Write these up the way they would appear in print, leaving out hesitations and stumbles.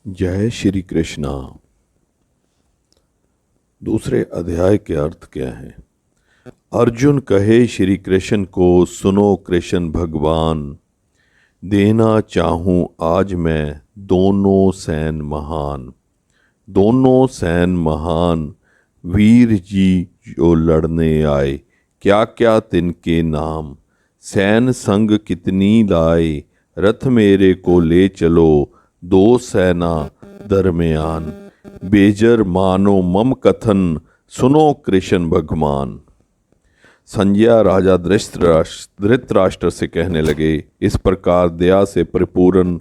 जय श्री कृष्णा। दूसरे अध्याय के अर्थ क्या है? अर्जुन कहे श्री कृष्ण को, सुनो कृष्ण भगवान, देना चाहूं आज मैं दोनों सैन महान। दोनों सैन महान वीर जी जो लड़ने आए, क्या क्या तिनके नाम। सैन संग कितनी लाए, रथ मेरे को ले चलो, दो सेना दरमियान। बेजर मानो मम कथन, सुनो कृष्ण भगवान। संजय राजा धृतराष्ट्र से कहने लगे, इस प्रकार दया से परिपूर्ण,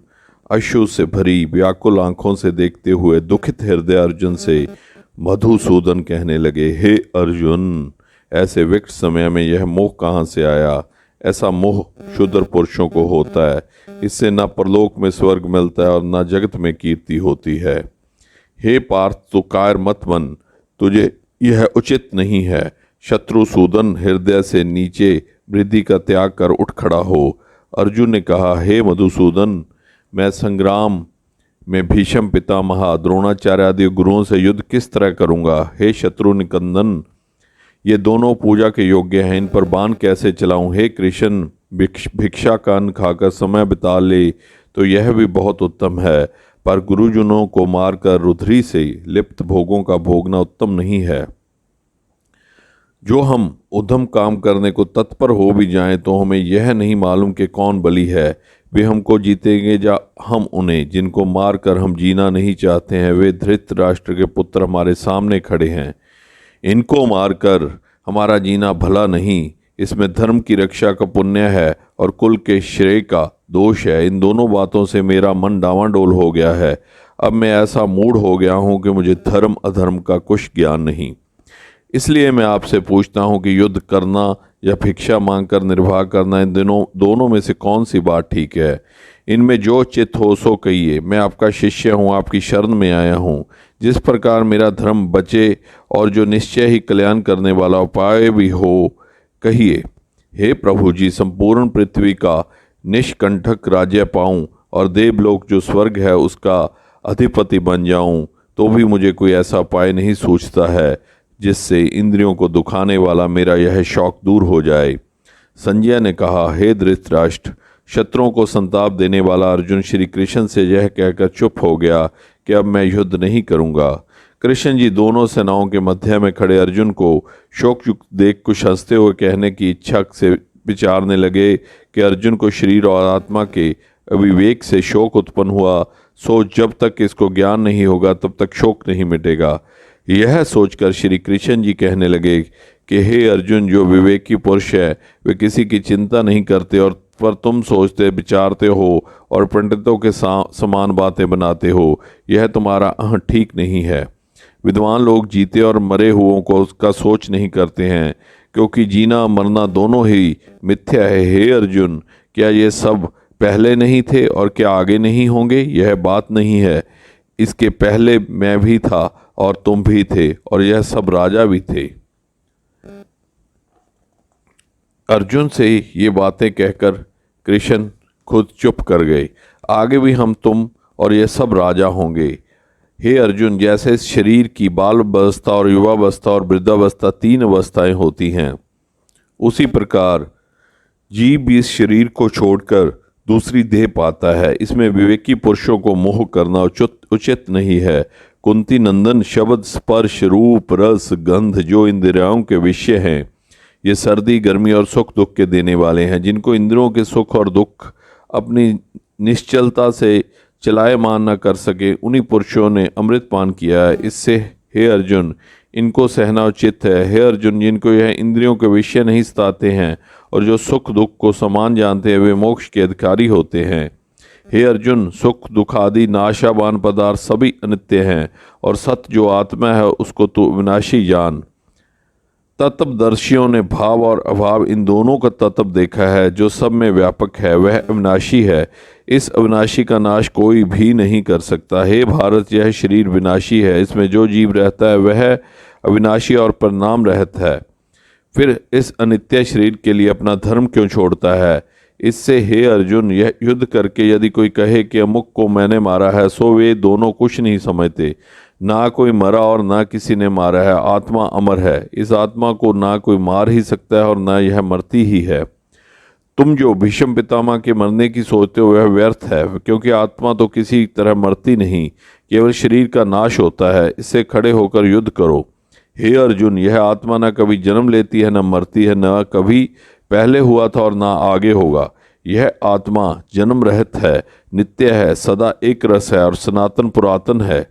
अश्रु से भरी, व्याकुल आंखों से देखते हुए दुखित हृदय अर्जुन से मधुसूदन कहने लगे, हे अर्जुन, ऐसे विकट समय में यह मोह कहाँ से आया? ऐसा मोह शूद्र पुरुषों को होता है। इससे न परलोक में स्वर्ग मिलता है और न जगत में कीर्ति होती है। हे पार्थ, तू कायर मत बन, तुझे यह उचित नहीं है। शत्रुसूदन, हृदय से नीचे वृद्धि का त्याग कर उठ खड़ा हो। अर्जुन ने कहा, हे मधुसूदन, मैं संग्राम में भीष्म पितामह, द्रोणाचार्य आदि गुरुओं से युद्ध किस तरह करूंगा? हे शत्रु निकंदन, ये दोनों पूजा के योग्य हैं, इन पर बाण कैसे चलाऊं? हे कृष्ण, भिक्षा का अन्न खाकर समय बिता ले तो यह भी बहुत उत्तम है, पर गुरुजनों को मारकर रुधिर से लिप्त भोगों का भोगना उत्तम नहीं है। जो हम उद्धम काम करने को तत्पर हो भी जाएं तो हमें यह नहीं मालूम कि कौन बली है। वे हमको जीतेंगे या हम उन्हें। जिनको मारकर हम जीना नहीं चाहते हैं, वे धृतराष्ट्र के पुत्र हमारे सामने खड़े हैं। इनको मारकर हमारा जीना भला नहीं। इसमें धर्म की रक्षा का पुण्य है और कुल के श्रेय का दोष है। इन दोनों बातों से मेरा मन डावांडोल हो गया है। अब मैं ऐसा मूढ़ हो गया हूँ कि मुझे धर्म अधर्म का कुछ ज्ञान नहीं। इसलिए मैं आपसे पूछता हूँ कि युद्ध करना या भिक्षा मांगकर निर्वाह करना, इन दोनों में से कौन सी बात ठीक है? इनमें जो चित हो सो कहिए। मैं आपका शिष्य हूँ, आपकी शरण में आया हूँ। जिस प्रकार मेरा धर्म बचे और जो निश्चय ही कल्याण करने वाला उपाय भी हो, कहिए। हे प्रभु जी, संपूर्ण पृथ्वी का निष्कंठक राज्य पाऊं और देवलोक जो स्वर्ग है उसका अधिपति बन जाऊं, तो भी मुझे कोई ऐसा उपाय नहीं सूझता है जिससे इंद्रियों को दुखाने वाला मेरा यह शौक दूर हो जाए। संजय ने कहा, हे धृतराष्ट्र, शत्रुओं को संताप देने वाला अर्जुन श्री कृष्ण से यह कहकर चुप हो गया कि अब मैं युद्ध नहीं करूंगा। कृष्ण जी दोनों सेनाओं के मध्य में खड़े अर्जुन को शोकयुक्त देख कुछ हंसते हुए कहने की इच्छा से विचारने लगे कि अर्जुन को शरीर और आत्मा के अविवेक से शोक उत्पन्न हुआ, सो जब तक इसको ज्ञान नहीं होगा तब तक शोक नहीं मिटेगा। यह सोचकर श्री कृष्ण जी कहने लगे कि हे अर्जुन, जो विवेकी पुरुष है वे किसी की चिंता नहीं करते, और पर तुम सोचते विचारते हो और पंडितों के समान बातें बनाते हो। यह तुम्हारा ठीक नहीं है। विद्वान लोग जीते और मरे हुओं को उसका सोच नहीं करते हैं, क्योंकि जीना मरना दोनों ही मिथ्या है। हे अर्जुन, क्या ये सब पहले नहीं थे और क्या आगे नहीं होंगे? यह बात नहीं है। इसके पहले मैं भी था और तुम भी थे और यह सब राजा भी थे। अर्जुन से ये बातें कहकर कृष्ण खुद चुप कर गए। आगे भी हम, तुम और ये सब राजा होंगे। हे अर्जुन, जैसे इस शरीर की बाल अवस्था और युवावस्था और वृद्धावस्था 3 अवस्थाएं होती हैं, उसी प्रकार जीव भी इस शरीर को छोड़कर दूसरी देह पाता है। इसमें विवेकी पुरुषों को मोह करना उचित नहीं है। कुंती नंदन, शब्द, स्पर्श, रूप, रस, गंध जो इंद्रियों के विषय हैं, ये सर्दी, गर्मी और सुख दुख के देने वाले हैं। जिनको इंद्रियों के सुख और दुख अपनी निश्चलता से चलायमान न कर सके, उन्हीं पुरुषों ने अमृत पान किया है। इससे हे अर्जुन, इनको सहना उचित है। हे अर्जुन, जिनको यह इंद्रियों के विषय नहीं सताते हैं और जो सुख दुख को समान जानते हैं, वे मोक्ष के अधिकारी होते हैं। हे अर्जुन, सुख दुख आदि नाशावान पदार्थ सभी अनित्य हैं, और सत्य जो आत्मा है उसको तू विनाशी जान। तत्वदर्शियों ने भाव और अभाव इन दोनों का तत्व देखा है। जो सब में व्यापक है वह अविनाशी है। इस अविनाशी का नाश कोई भी नहीं कर सकता। हे भारत, यह शरीर विनाशी है। इसमें जो जीव रहता है वह अविनाशी और परिणाम रहित है। फिर इस अनित्य शरीर के लिए अपना धर्म क्यों छोड़ता है? इससे हे अर्जुन, यह युद्ध करके यदि कोई कहे कि अमुक को मैंने मारा है, सो वे दोनों कुछ नहीं समझते। ना कोई मरा और ना किसी ने मारा है, आत्मा अमर है। इस आत्मा को ना कोई मार ही सकता है और ना यह मरती ही है। तुम जो भीष्म पितामह के मरने की सोचते हो वह व्यर्थ है, क्योंकि आत्मा तो किसी तरह मरती नहीं, केवल शरीर का नाश होता है। इससे खड़े होकर युद्ध करो। हे अर्जुन, यह आत्मा न कभी जन्म लेती है, न मरती है, न कभी पहले हुआ था और न आगे होगा। यह आत्मा जन्म रहित है, नित्य है, सदा एक रस है और सनातन पुरातन है।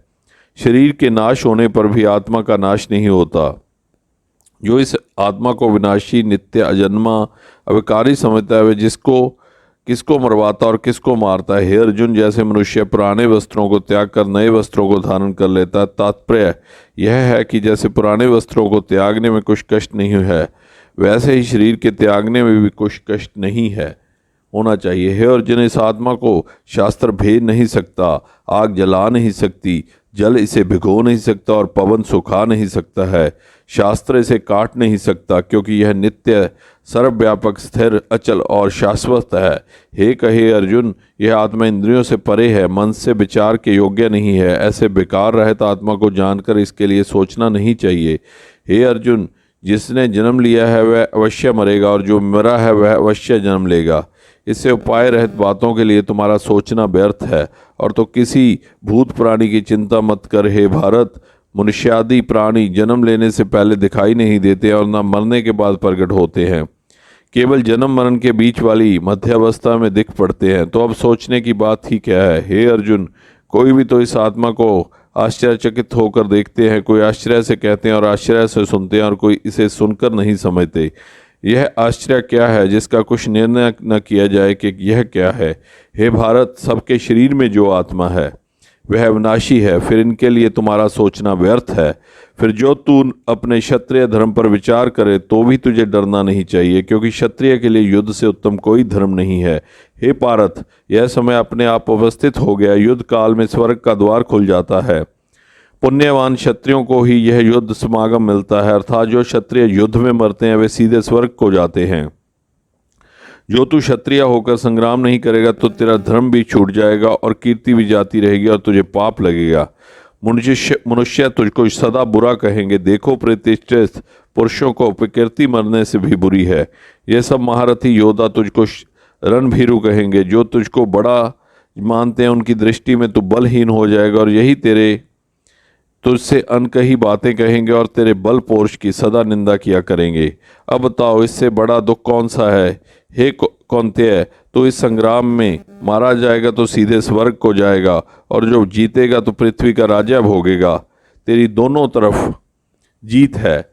शरीर के नाश होने पर भी आत्मा का नाश नहीं होता। जो इस आत्मा को विनाशी, नित्य, अजन्मा, अविकारी समझता है, वे किसको मरवाता और किसको मारता है। हे अर्जुन, जैसे मनुष्य पुराने वस्त्रों को त्याग कर नए वस्त्रों को धारण कर लेता है, तात्पर्य यह है कि जैसे पुराने वस्त्रों को त्यागने में कुछ कष्ट नहीं है, वैसे ही शरीर के त्यागने में भी कुछ कष्ट नहीं है होना चाहिए। हे अर्जुन, इस आत्मा को शास्त्र भेद नहीं सकता, आग जला नहीं सकती, जल इसे भिगो नहीं सकता और पवन सुखा नहीं सकता है। शास्त्र इसे काट नहीं सकता, क्योंकि यह नित्य, सर्वव्यापक, स्थिर, अचल और शाश्वत है। हे कहे अर्जुन, यह आत्मा इंद्रियों से परे है, मन से विचार के योग्य नहीं है। ऐसे बेकार रहित आत्मा को जानकर इसके लिए सोचना नहीं चाहिए। हे अर्जुन, जिसने जन्म लिया है वह अवश्य मरेगा और जो मरा है वह अवश्य जन्म लेगा। इससे उपाय रहित बातों के लिए तुम्हारा सोचना व्यर्थ है। और तो किसी भूत प्राणी की चिंता मत कर। हे भारत, मनुष्यादि प्राणी जन्म लेने से पहले दिखाई नहीं देते और न मरने के बाद प्रकट होते हैं, केवल जन्म मरण के बीच वाली मध्यावस्था में दिख पड़ते हैं। तो अब सोचने की बात ही क्या है। हे अर्जुन, कोई भी तो इस आत्मा को आश्चर्यचकित होकर देखते हैं, कोई आश्चर्य से कहते हैं और आश्चर्य से सुनते हैं, और कोई इसे सुनकर नहीं समझते। यह आश्चर्य क्या है जिसका कुछ निर्णय न किया जाए कि यह क्या है। हे भारत, सबके शरीर में जो आत्मा है वह अविनाशी है, फिर इनके लिए तुम्हारा सोचना व्यर्थ है। फिर जो तू अपने क्षत्रिय धर्म पर विचार करे तो भी तुझे डरना नहीं चाहिए, क्योंकि क्षत्रिय के लिए युद्ध से उत्तम कोई धर्म नहीं है। हे पार्थ, यह समय अपने आप उपस्थित हो गया। युद्ध काल में स्वर्ग का द्वार खुल जाता है। पुण्यवान क्षत्रियों को ही यह युद्ध समागम मिलता है, अर्थात जो क्षत्रिय युद्ध में मरते हैं वे सीधे स्वर्ग को जाते हैं। जो तू क्षत्रिय होकर संग्राम नहीं करेगा तो तेरा धर्म भी छूट जाएगा और कीर्ति भी जाती रहेगी और तुझे पाप लगेगा। मनुष्य तुझको सदा बुरा कहेंगे। देखो, प्रतिष्ठित पुरुषों को विकृति मरने से भी बुरी है। यह सब महारथी योद्धा तुझको रणभीरु कहेंगे। जो तुझको बड़ा मानते हैं उनकी दृष्टि में तू बलहीन हो जाएगा और यही तुझसे अनकही बातें कहेंगे और तेरे बल पौरुष की सदा निंदा किया करेंगे। अब बताओ, इससे बड़ा दुख कौन सा है। हे कौन्तेय, तो इस संग्राम में मारा जाएगा तो सीधे स्वर्ग को जाएगा, और जो जीतेगा तो पृथ्वी का राज्य भोगेगा। तेरी दोनों तरफ जीत है,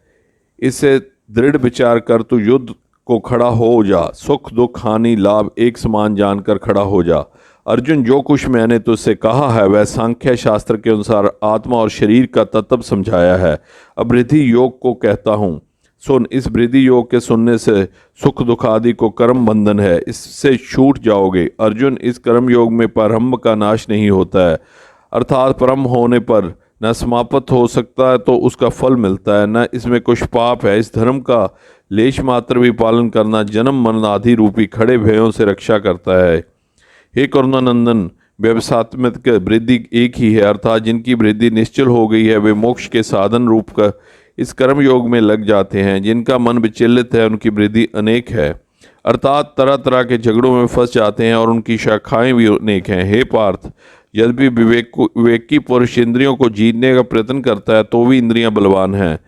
इससे दृढ़ विचार कर तू युद्ध को खड़ा हो जा। सुख दुख हानि लाभ एक समान जानकर खड़ा हो जा। अर्जुन, जो कुछ मैंने तुझसे कहा है वह सांख्य शास्त्र के अनुसार आत्मा और शरीर का तत्व समझाया है। अब वृद्धि योग को कहता हूँ, सुन। इस वृद्धि योग के सुनने से सुख दुख आदि को कर्म बंधन है, इससे छूट जाओगे। अर्जुन, इस कर्म योग में प्रारंभ का नाश नहीं होता है, अर्थात परम होने पर न समाप्त हो सकता है तो उसका फल मिलता है, न इसमें कुछ पाप है। इस धर्म का लेश मात्र भी पालन करना जन्म मरण आदि रूपी खड़े भयों से रक्षा करता है। हे करुणानंदन, व्यवसात्मक वृद्धि एक ही है, अर्थात जिनकी वृद्धि निश्चल हो गई है वे मोक्ष के साधन रूप का इस कर्म योग में लग जाते हैं। जिनका मन विचलित है उनकी वृद्धि अनेक है, अर्थात तरह तरह के झगड़ों में फंस जाते हैं और उनकी शाखाएं भी अनेक हैं। हे पार्थ, यद्यपि विवेकी पुरुष इंद्रियों को जीतने का प्रयत्न करता है तो भी इंद्रियां बलवान हैं,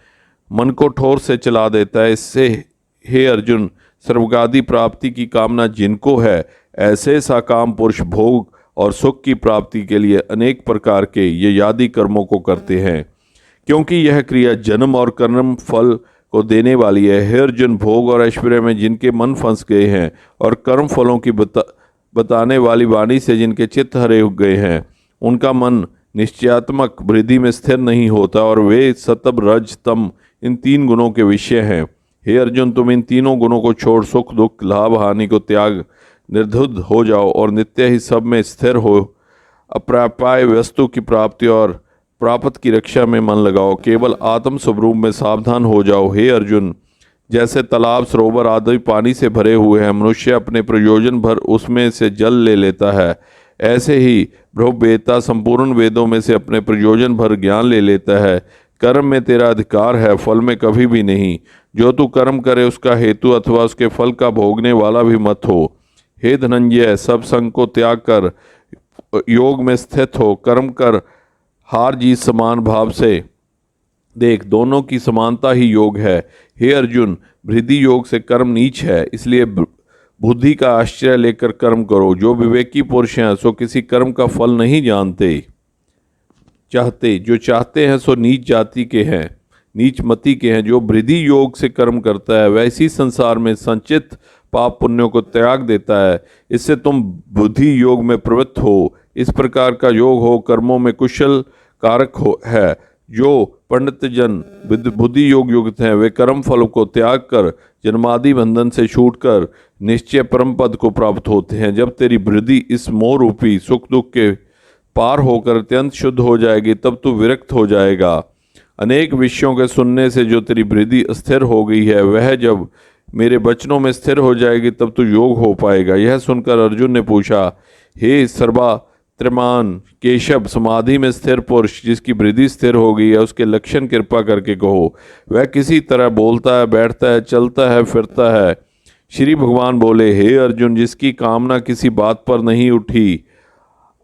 मन को ठोर से चला देता है। इससे हे अर्जुन, सर्वगादि प्राप्ति की कामना जिनको है ऐसे साकाम पुरुष भोग और सुख की प्राप्ति के लिए अनेक प्रकार के ये यादि कर्मों को करते हैं, क्योंकि यह क्रिया जन्म और कर्म फल को देने वाली है। हे अर्जुन, भोग और ऐश्वर्य में जिनके मन फंस गए हैं और कर्म फलों की बताने वाली वाणी से जिनके चित्त हरे गए हैं, उनका मन निश्चयात्मक वृद्धि में स्थिर नहीं होता और वे सतब रज तम इन तीन गुणों के विषय हैं। हे अर्जुन, तुम इन तीनों गुणों को छोड़ सुख दुख लाभ हानि को त्याग निर्धुद हो जाओ और नित्य ही सब में स्थिर हो। अप्राप्य वस्तु की प्राप्ति और प्राप्त की रक्षा में मन लगाओ। केवल आत्म स्वरूप में सावधान हो जाओ। हे अर्जुन, जैसे तालाब सरोवर आदि पानी से भरे हुए हैं, मनुष्य अपने प्रयोजन भर उसमें से जल ले लेता है, ऐसे ही ब्रह्मवेत्ता संपूर्ण वेदों में से अपने प्रयोजन भर ज्ञान ले लेता है। कर्म में तेरा अधिकार है, फल में कभी भी नहीं। जो तू कर्म करे उसका हेतु अथवा उसके फल का भोगने वाला भी मत हो। हे धनंजय, सब संग को त्याग कर योग में स्थित हो, कर्म कर, हार जीत समान भाव से देख, दोनों की समानता ही योग है। हे अर्जुन, वृद्धि योग से कर्म नीच है, इसलिए बुद्धि का आश्रय लेकर कर्म करो। जो विवेकी पुरुष हैं सो किसी कर्म का फल नहीं चाहते, जो चाहते हैं सो नीच जाति के हैं, नीच मति के हैं। जो वृद्धि योग से कर्म करता है वह इसी संसार में संचित पाप पुण्यों को त्याग देता है। इससे तुम बुद्धि योग में प्रवृत्त हो। इस प्रकार का योग हो कर्मों में कुशल कारक है। जो पंडित जन बुद्धि योग युक्त हैं वे कर्म फल को त्याग कर जन्मादि बंधन से छूटकर निश्चय परम पद को प्राप्त होते हैं। जब तेरी वृद्धि इस मोह रूपी सुख दुख के पार होकर अत्यंत शुद्ध हो जाएगी तब तू विरक्त हो जाएगा। अनेक विषयों के सुनने से जो तेरी वृद्धि स्थिर हो गई है वह जब मेरे वचनों में स्थिर हो जाएगी तब तू योग हो पाएगा। यह सुनकर अर्जुन ने पूछा, हे सर्वात्रिमान केशव, समाधि में स्थिर पुरुष जिसकी वृद्धि स्थिर हो गई है उसके लक्षण कृपा करके कहो। वह किसी तरह बोलता है, बैठता है, चलता है, फिरता है। श्री भगवान बोले, हे अर्जुन, जिसकी कामना किसी बात पर नहीं उठी,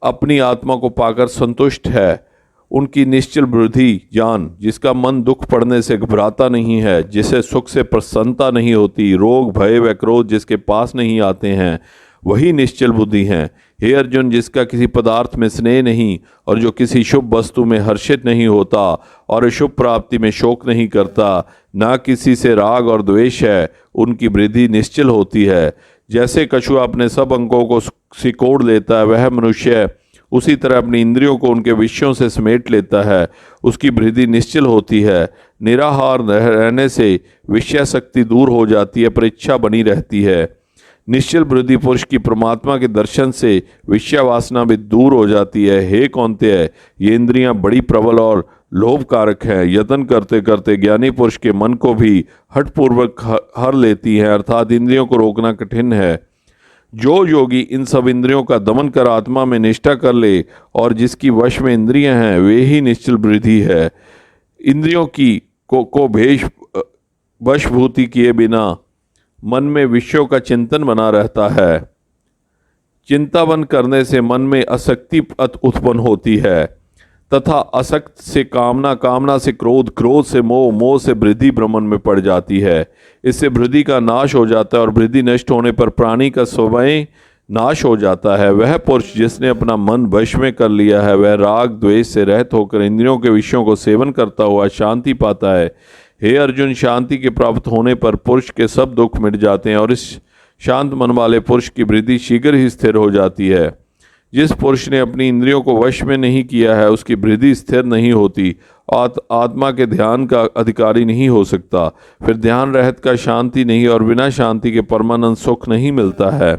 अपनी आत्मा को पाकर संतुष्ट है, उनकी निश्चल वृद्धि जान। जिसका मन दुख पड़ने से घबराता नहीं है, जिसे सुख से प्रसन्नता नहीं होती, रोग भय व क्रोध जिसके पास नहीं आते हैं, वही निश्चल बुद्धि हैं। हे अर्जुन, जिसका किसी पदार्थ में स्नेह नहीं और जो किसी शुभ वस्तु में हर्षित नहीं होता और शुभ प्राप्ति में शोक नहीं करता, ना किसी से राग और द्वेष है, उनकी वृद्धि निश्चल होती है। जैसे कछुआ अपने सब अंगों को सिकोड़ लेता है वह मनुष्य उसी तरह अपनी इंद्रियों को उनके विषयों से समेट लेता है, उसकी वृद्धि निश्चल होती है। निराहार रहने से विषय शक्ति दूर हो जाती है पर इच्छा बनी रहती है। निश्चल वृद्धि पुरुष की परमात्मा के दर्शन से विषय वासना भी दूर हो जाती है। हे कौन्तेय, ये इंद्रियां बड़ी प्रबल और लोभ कारक हैं। यत्न करते करते ज्ञानी पुरुष के मन को भी हठपूर्वक हर लेती हैं, अर्थात इंद्रियों को रोकना कठिन है। जो योगी इन सब इंद्रियों का दमन कर आत्मा में निष्ठा कर ले और जिसकी वश में इंद्रियां हैं वे ही निश्चल वृद्धि है। इंद्रियों की को वशभूति किए बिना मन में विषयों का चिंतन बना रहता है। चिंता बंद करने से मन में आसक्ति उत्पन्न होती है तथा आसक्त से कामना, कामना से क्रोध, क्रोध से मोह, मोह से वृद्धि भ्रमण में पड़ जाती है। इससे वृद्धि का नाश हो जाता है और वृद्धि नष्ट होने पर प्राणी का स्वयं नाश हो जाता है। वह पुरुष जिसने अपना मन वश में कर लिया है वह राग द्वेष से रहित होकर इंद्रियों के विषयों को सेवन करता हुआ शांति पाता है। हे अर्जुन, शांति के प्राप्त होने पर पुरुष के सब दुख मिट जाते हैं और इस शांत मन वाले पुरुष की वृद्धि शीघ्र ही स्थिर हो जाती है। जिस पुरुष ने अपनी इंद्रियों को वश में नहीं किया है उसकी वृद्धि स्थिर नहीं होती, आत्मा के ध्यान का अधिकारी नहीं हो सकता। फिर ध्यान रहित का शांति नहीं और बिना शांति के परमानंद सुख नहीं मिलता है।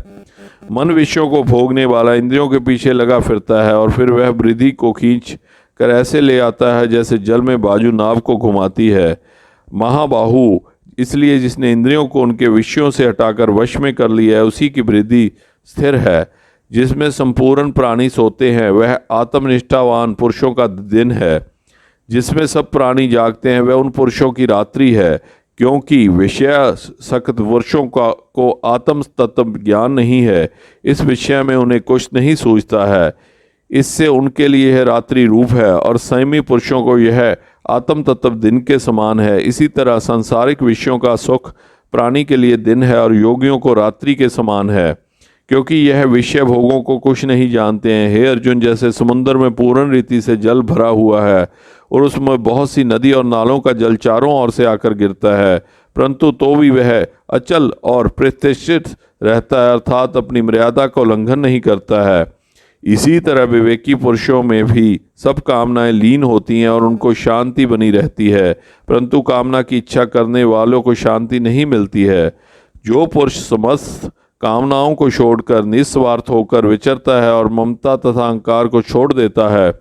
मन विषयों को भोगने वाला इंद्रियों के पीछे लगा फिरता है और फिर वह वृद्धि को खींच कर ऐसे ले आता है जैसे जल में बाजू नाव को घुमाती है। महाबाहु, इसलिए जिसने इंद्रियों को उनके विषयों से हटाकर वश में कर लिया है उसी की वृद्धि स्थिर है। जिसमें संपूर्ण प्राणी सोते हैं वह आत्मनिष्ठावान पुरुषों का दिन है। जिसमें सब प्राणी जागते हैं वह उन पुरुषों की रात्रि है। क्योंकि विषय सख्त पुरुषों को आत्म तत्व ज्ञान नहीं है, इस विषय में उन्हें कुछ नहीं सूझता है, इससे उनके लिए यह रात्रि रूप है और संयमी पुरुषों को यह आत्म तत्व दिन के समान है। इसी तरह सांसारिक विषयों का सुख प्राणी के लिए दिन है और योगियों को रात्रि के समान है, क्योंकि यह विषय भोगों को कुछ नहीं जानते हैं। हे अर्जुन, जैसे समुद्र में पूर्ण रीति से जल भरा हुआ है और उसमें बहुत सी नदी और नालों का जल चारों ओर से आकर गिरता है, परंतु तो भी वह अचल और प्रतिष्ठित रहता है, अर्थात अपनी मर्यादा का उल्लंघन नहीं करता है। इसी तरह विवेकी पुरुषों में भी सब कामनाएं लीन होती हैं और उनको शांति बनी रहती है, परंतु कामना की इच्छा करने वालों को शांति नहीं मिलती है। जो पुरुष समस्त कामनाओं को छोड़कर निस्वार्थ होकर विचरता है और ममता तथा अहंकार को छोड़ देता है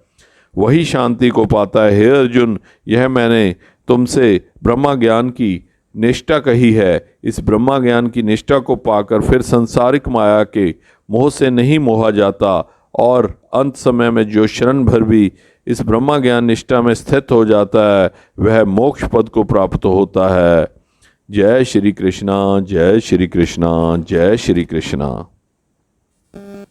वही शांति को पाता है। हे अर्जुन, यह मैंने तुमसे ब्रह्म ज्ञान की निष्ठा कही है। इस ब्रह्मा ज्ञान की निष्ठा को पाकर फिर संसारिक माया के मोह से नहीं मोहा जाता और अंत समय में जो क्षण भर भी इस ब्रह्मा ज्ञान निष्ठा में स्थित हो जाता है वह मोक्ष पद को प्राप्त होता है। जय श्री कृष्णा, जय श्री कृष्णा, जय श्री कृष्णा।